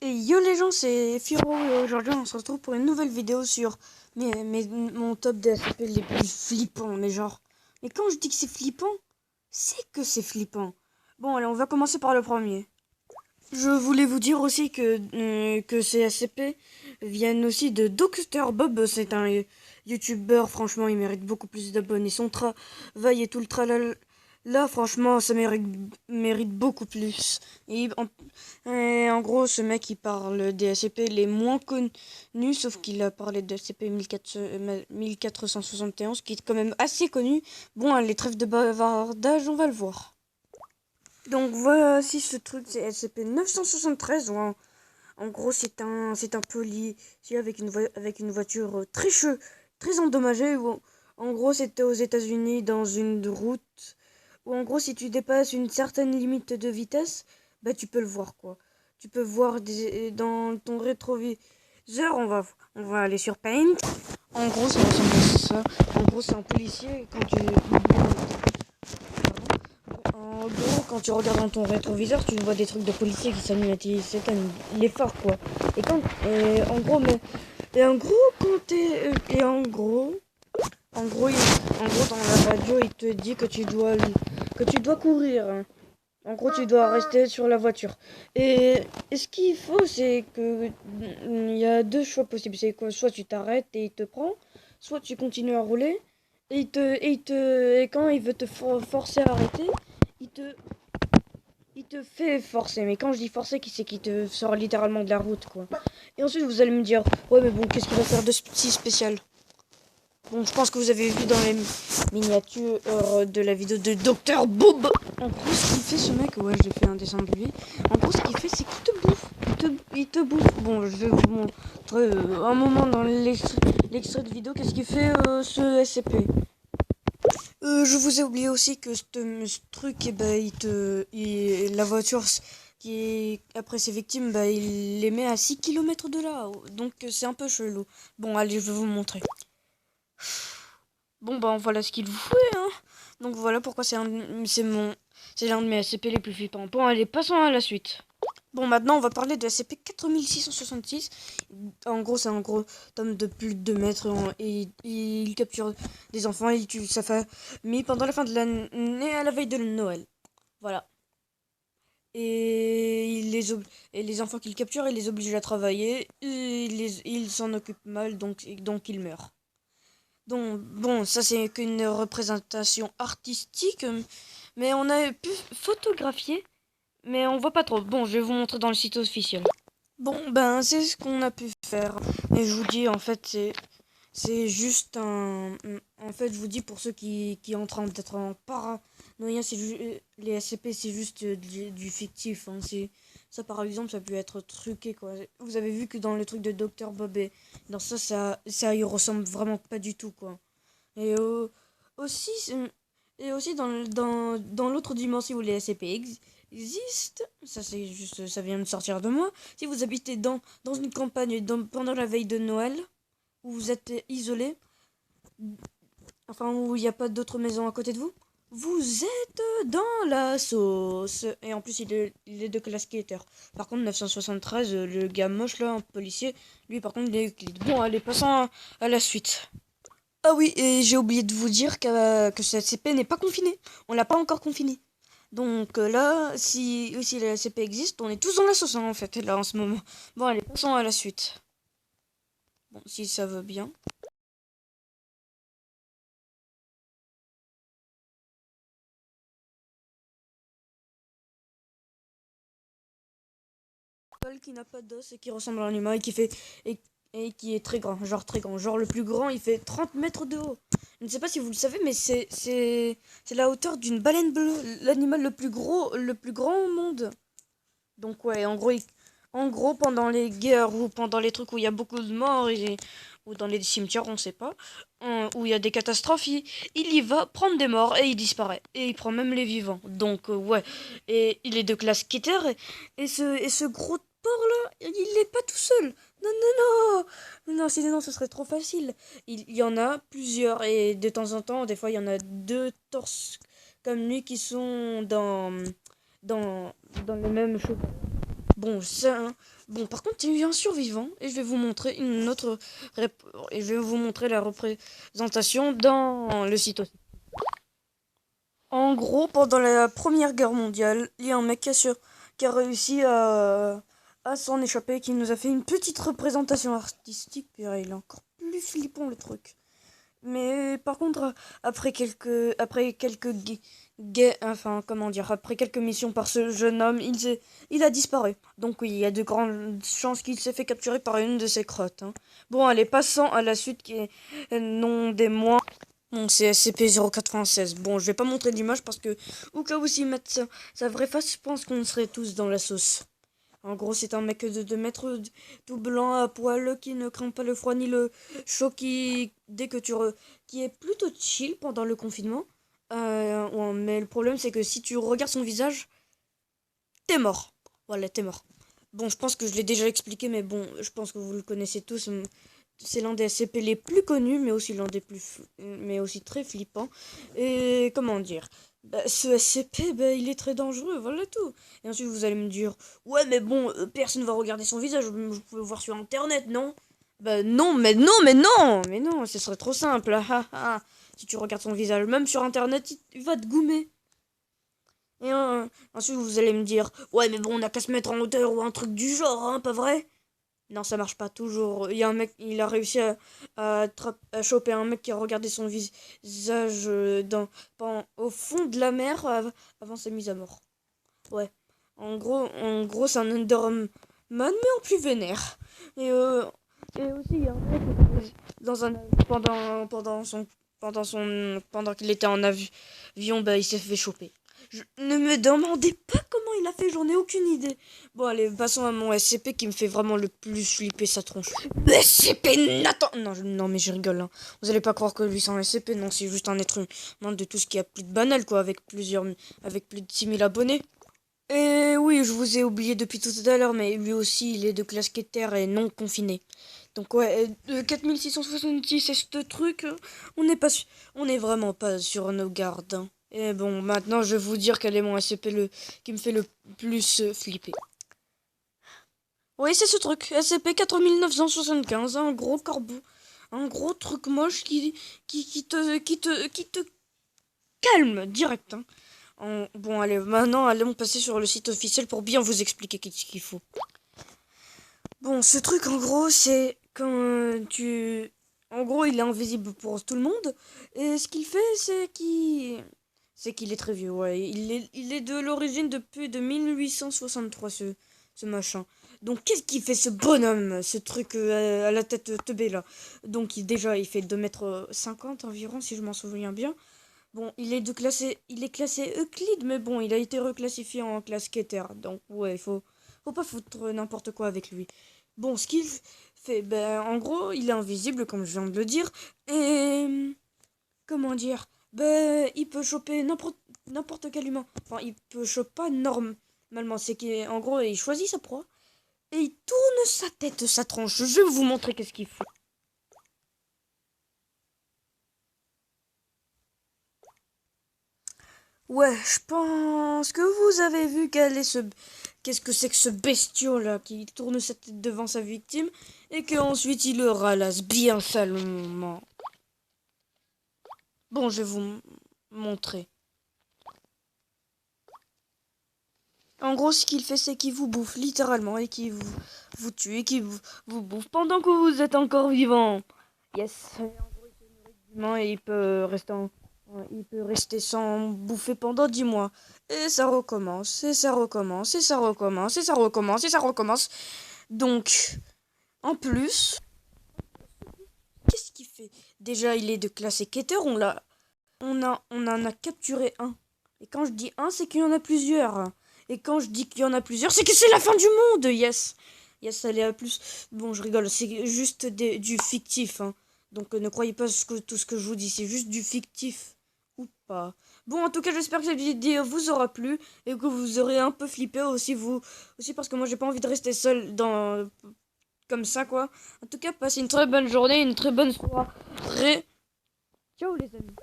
Et yo les gens, c'est Firo et aujourd'hui on se retrouve pour une nouvelle vidéo sur mon top des SCP les plus flippants. Mais genre, mais quand je dis que c'est flippant, c'est que c'est flippant. Bon allez, on va commencer par le premier. Je voulais vous dire aussi que ces SCP viennent aussi de Dr Bob. C'est un youtubeur, franchement il mérite beaucoup plus d'abonnés. Son travail et tout le tralala, là franchement ça mérite beaucoup plus. Et en gros ce mec il parle des SCP les moins connus, sauf qu'il a parlé de SCP 1471 qui est quand même assez connu. Bon les trêves de bavardage on va le voir. Donc voici ce truc, c'est SCP 973. En gros, c'est un policier avec une voiture très endommagée. En gros, c'était aux États-Unis dans une route où, en gros, si tu dépasses une certaine limite de vitesse, bah tu peux le voir quoi. Tu peux voir dans ton rétroviseur. On va aller sur Paint. En gros, ça ressemble à ça. En gros, c'est un policier en gros, quand tu regardes dans ton rétroviseur, tu vois des trucs de policiers qui s'allument et s'éteignent. Il est fort, quoi. Et quand, et en gros, mais, et en gros, quand t'es, et en gros, dans la radio, il te dit que tu dois courir, hein. En gros, tu dois rester sur la voiture. Et ce qu'il faut, c'est que il y a deux choix possibles. C'est quoi? Soit tu t'arrêtes et il te prend, soit tu continues à rouler et quand il veut te forcer à arrêter, il te, il te fait forcer. Mais quand je dis forcer, c'est qu'il te sort littéralement de la route, quoi. Et ensuite, vous allez me dire, ouais, mais bon, qu'est-ce qu'il va faire de si spécial? Bon, je pense que vous avez vu dans les miniatures de la vidéo de Dr Bob. En gros, ce qu'il fait, ce mec, ouais, j'ai fait un dessin de lui. En gros, ce qu'il fait, c'est qu'il te bouffe. Il te bouffe. Bon, je vais vous montrer un moment dans l'extrait de vidéo qu'est-ce qu'il fait ce SCP. Je vous ai oublié aussi que ce truc, eh ben, la voiture qui est après ses victimes, bah, il les met à 6 km de là. Donc c'est un peu chelou. Bon, allez, je vais vous montrer. Bon, bah voilà ce qu'il vous fait, hein. Donc voilà pourquoi c'est l'un de mes SCP les plus flippants. Bon, allez, passons à la suite. Bon, maintenant, on va parler de SCP 4666. En gros, c'est un gros tome de plus de 2 mètres et il capture des enfants et il tue sa famille pendant la fin de l'année à la veille de Noël. Voilà. Et, et les enfants qu'il capture, il les oblige à travailler. Et il s'en occupe mal, donc il meurt. Donc, bon, ça c'est qu'une représentation artistique, mais on a pu photographier, mais on voit pas trop. Bon, je vais vous montrer dans le site officiel. Bon, ben, c'est ce qu'on a pu faire. Et je vous dis, en fait, c'est juste un. En fait, je vous dis pour ceux qui sont en train d'être en paranoïa, les SCP, c'est juste du fictif, hein. Ça, par exemple, ça peut être truqué, quoi. Vous avez vu que dans le truc de Dr Bob, dans ça, il ressemble vraiment pas du tout, quoi. Et aussi, et aussi dans l'autre dimension où les SCP existent, ça c'est juste, ça vient de sortir de moi. Si vous habitez dans une campagne pendant la veille de Noël, où vous êtes isolé, enfin où il n'y a pas d'autres maisons à côté de vous, vous êtes dans la sauce. Et en plus, il est de classe skater. Par contre, 973, le gars moche là, un policier, lui par contre, il est Euclide. Bon, allez, passons à la suite. Ah oui, et j'ai oublié de vous dire que cette CP n'est pas confinée. On l'a pas encore confinée. Donc là, si la CP existe, on est tous dans la sauce, hein, en fait, là, en ce moment. Bon, allez, passons à la suite. Bon, si ça veut bien. Paul qui n'a pas d'os et qui ressemble à un humain et qui est très grand, genre très grand. Genre le plus grand, il fait 30 mètres de haut. Je ne sais pas si vous le savez, mais c'est la hauteur d'une baleine bleue, l'animal le plus grand au monde. Donc ouais, en gros, pendant les guerres ou pendant les trucs où il y a beaucoup de morts ou dans les cimetières, on sait pas, où il y a des catastrophes, il y va prendre des morts et il disparaît. Et il prend même les vivants. Donc ouais, et il est de classe quitter et ce gros porc là, il est pas tout seul. Non, non, non, non, sinon ce serait trop facile. Il y en a plusieurs et de temps en temps, des fois il y en a deux torses comme lui qui sont dans, dans le même chose. Bon, bon, par contre, il y a un survivant et je vais vous montrer et je vais vous montrer la représentation dans le site aussi. En gros, pendant la Première Guerre mondiale, il y a un mec qui a réussi à s'en échapper, qui nous a fait une petite représentation artistique. Puis il est encore plus flippant le truc. Mais par contre, après après quelques missions par ce jeune homme, il a disparu. Donc oui, il y a de grandes chances qu'il s'est fait capturer par une de ses crottes, hein. Bon, allez, passons à la suite qui est nom des mois. Bon, c'est SCP-096. Bon, je vais pas montrer d'image parce que, au cas où s'ils mettent sa vraie face, je pense qu'on serait tous dans la sauce. En gros, c'est un mec de 2 mètres, tout blanc à poil, qui ne craint pas le froid ni le chaud, qui est plutôt chill pendant le confinement. Ouais, mais le problème, c'est que si tu regardes son visage, t'es mort. Voilà, t'es mort. Bon, je pense que je l'ai déjà expliqué, mais bon, je pense que vous le connaissez tous. C'est l'un des SCP les plus connus, mais aussi mais aussi très flippant. Et comment dire, ce SCP, il est très dangereux, voilà tout. Et ensuite vous allez me dire, ouais mais bon, personne va regarder son visage, vous pouvez le voir sur internet, non? Bah non, mais non, ce serait trop simple. Si tu regardes son visage, même sur internet, il va te goumer. Et ensuite vous allez me dire, ouais mais bon, on a qu'à se mettre en hauteur ou un truc du genre, hein, pas vrai? Non, ça marche pas toujours. Il y a un mec, il a réussi à choper un mec qui a regardé son visage au fond de la mer avant sa mise à mort. Ouais. En gros, c'est un Enderman, mais en plus vénère. Et, euh, et aussi, il y a un mec dans un pendant qu'il était en avion, il s'est fait choper. Ne me demandez pas comment il a fait, j'en ai aucune idée. Bon, allez, passons à mon SCP qui me fait vraiment le plus flipper sa tronche. Le SCP Nathan. Non, mais je rigole, hein. Vous allez pas croire que lui c'est un SCP, non, c'est juste un être humain de tout ce qui a plus de banal, quoi, avec plus de 6000 abonnés. Et oui, je vous ai oublié depuis tout à l'heure, mais lui aussi, il est de classe quêter et non confiné. Donc ouais, 4666 et ce truc, on n'est vraiment pas sur nos gardes, hein. Et bon, maintenant je vais vous dire quel est mon SCP qui me fait le plus flipper. Oui, c'est ce truc, SCP-4975, un gros corbeau, un gros truc moche qui te calme direct, hein. Bon, allez, maintenant allons passer sur le site officiel pour bien vous expliquer ce qu'il faut. Bon, ce truc en gros, c'est quand tu... En gros, il est invisible pour tout le monde. Et ce qu'il fait, c'est qu'il est très vieux, ouais. Il est de l'origine depuis de 1863, ce machin. Donc, qu'est-ce qu'il fait, ce bonhomme, ce truc à la tête teubée, là? Donc, déjà, il fait 2,50 m environ, si je m'en souviens bien. Bon, il est classé Euclide, mais bon, il a été reclassifié en classe Keter. Donc, ouais, faut pas foutre n'importe quoi avec lui. Bon, ce qu'il fait, en gros, il est invisible, comme je viens de le dire. Et, comment dire, il peut choper n'importe quel humain. Enfin, il peut choper pas normalement. C'est qu'en gros, il choisit sa proie. Et il tourne sa tête, sa tranche. Je vais vous montrer qu'est-ce qu'il fait. Ouais, je pense que vous avez vu qu'est-ce que c'est que ce bestiau là qui tourne sa tête devant sa victime et qu'ensuite il le ralasse bien salement. Bon, je vais vous montrer. En gros, ce qu'il fait, c'est qu'il vous bouffe littéralement et qu'il vous tue et qu'il vous bouffe pendant que vous êtes encore vivant. Yes. Et en gros, il se nourrit d'humains et il peut rester sans bouffer pendant 10 mois. Et ça recommence, et ça recommence, et ça recommence, et ça recommence, et ça recommence. Donc, en plus, qu'est-ce qu'il fait? Déjà, il est de classe équateur, on en a capturé un. Et quand je dis un, c'est qu'il y en a plusieurs. Et quand je dis qu'il y en a plusieurs, c'est que c'est la fin du monde. Yes. Yes, allez à plus. Bon, je rigole, c'est juste du fictif, hein. Donc ne croyez pas tout ce que je vous dis, c'est juste du fictif. Ou pas. Bon, en tout cas, j'espère que cette vidéo vous aura plu et que vous aurez un peu flippé aussi parce que moi j'ai pas envie de rester seul comme ça, quoi. En tout cas, passez une très bonne journée, une très bonne soirée. Ciao les amis.